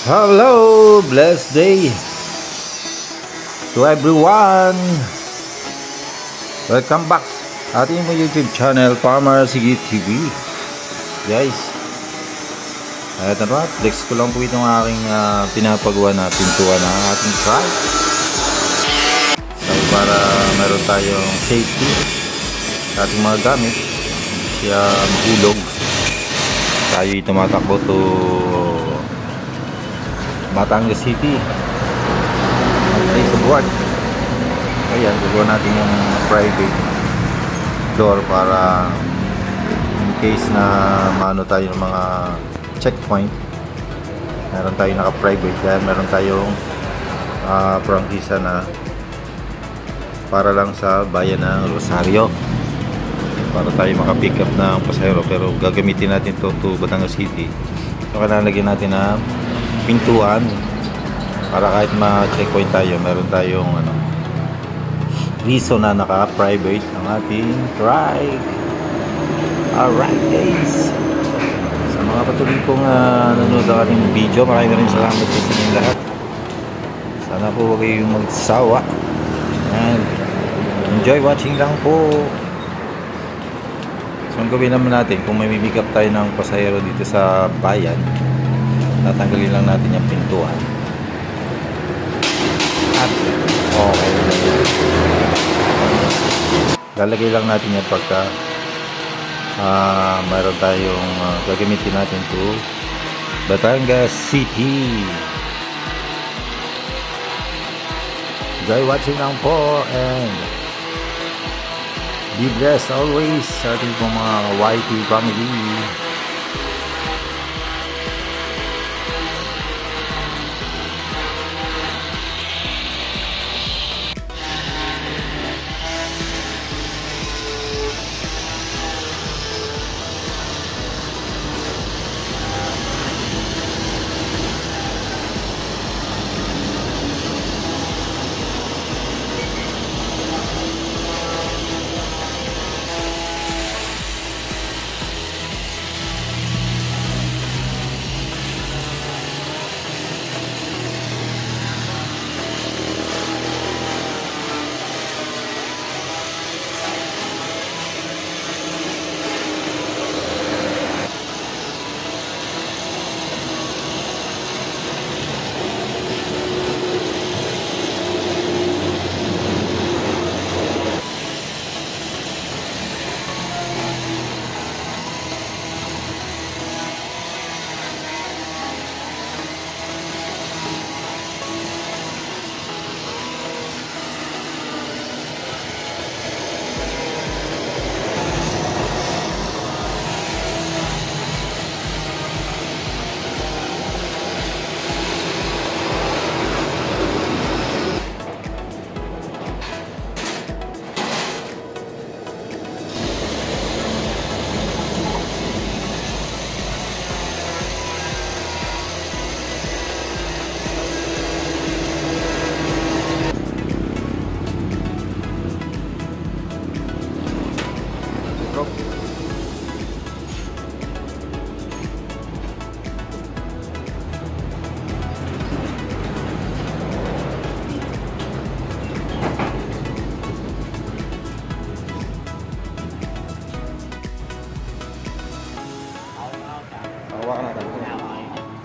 Hello, blessed day to everyone. Welcome back sa ating YouTube channel, Farmer Sige TV. Guys, eto na, flex ko lang po itong aking pinapagawa na pintuan ng ating truck. So, para meron tayong safety sa ating mga gamit, kaya mahulog. Tayo tumatakbo to Batangas City place of work. Ayan, gagawa natin yung private door para in case na maano tayo ng mga checkpoint, meron tayo naka-private. Kaya meron tayong prangkisa na para lang sa bayan ng Rosario, para tayo maka-pick up ng pasahero, pero gagamitin natin to Batangas City. So kailangan lagyan natin ng pintuan para kahit ma-checkpoint tayo, meron tayong reason na naka-private ang ating ride. Alright guys, sa mga patuloy kong nanonood ang ating video, maraming salamat po sa inyong lahat. Sana po huwag kayong magsawa and enjoy watching lang po. So ang gawin naman natin, kung may pick up tayo ng pasahero dito sa bayan, tatanggalin lang natin yung pintuan at okay, lalagay lang natin yan pagka mayroon tayong gagamitin natin to Batangas City. Enjoy watching lang po and be blessed always sa ating mga YT family.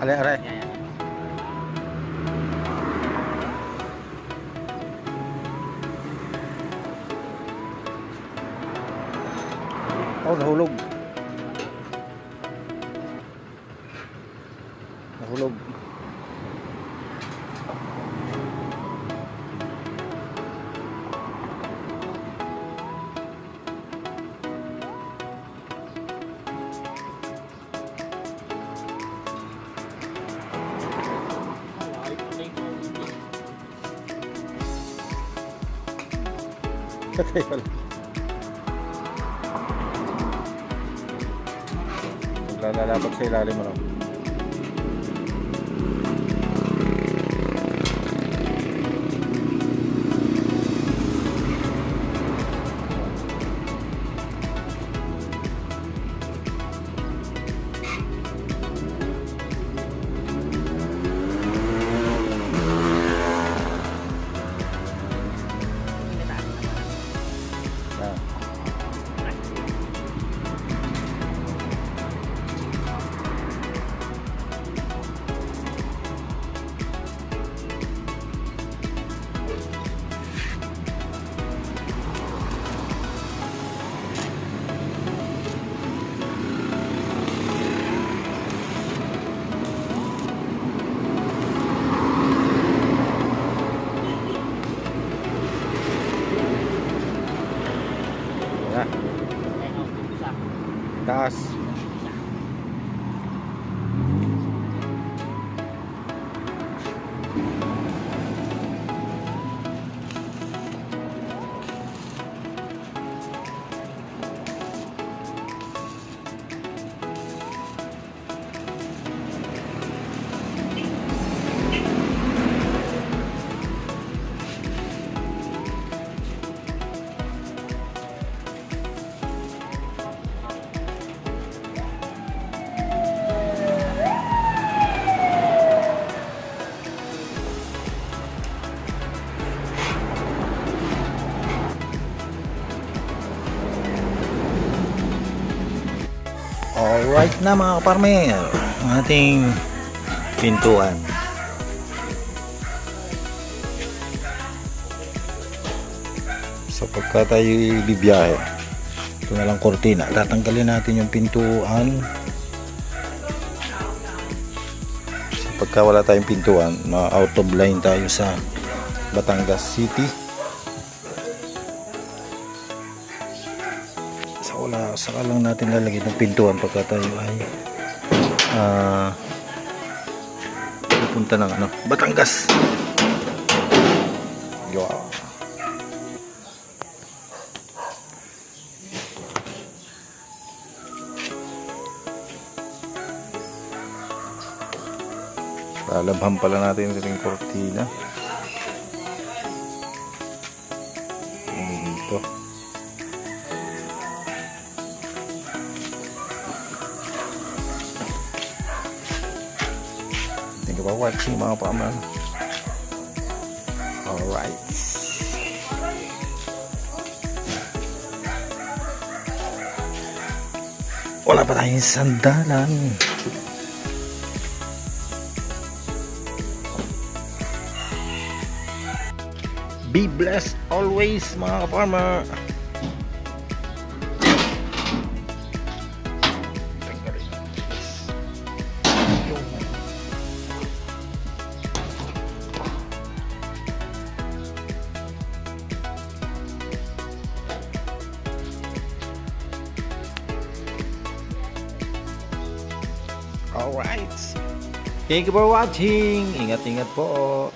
Are. Oh, nahulog. Nahulog. Patay pala. Lalabag sa ilalim mo. Alright na mga kaparmer, ang ating pintuan. So pagka tayo bibiyahe, ito na lang kortina, tatanggalin natin yung pintuan. So pagka wala tayong pintuan, out of line tayo sa Batangas City. So saka lang natin lalagyan ng pintuan pagka tayo ay pupunta ng Batangas. Wow. Lalabhan pala natin yung kortina. Dito. Thank you for watching mga paman. Alright. Wala pa tayong sandalan. Be blessed always mga farmer. Alright. Thank you for watching. Ingat-ingat po.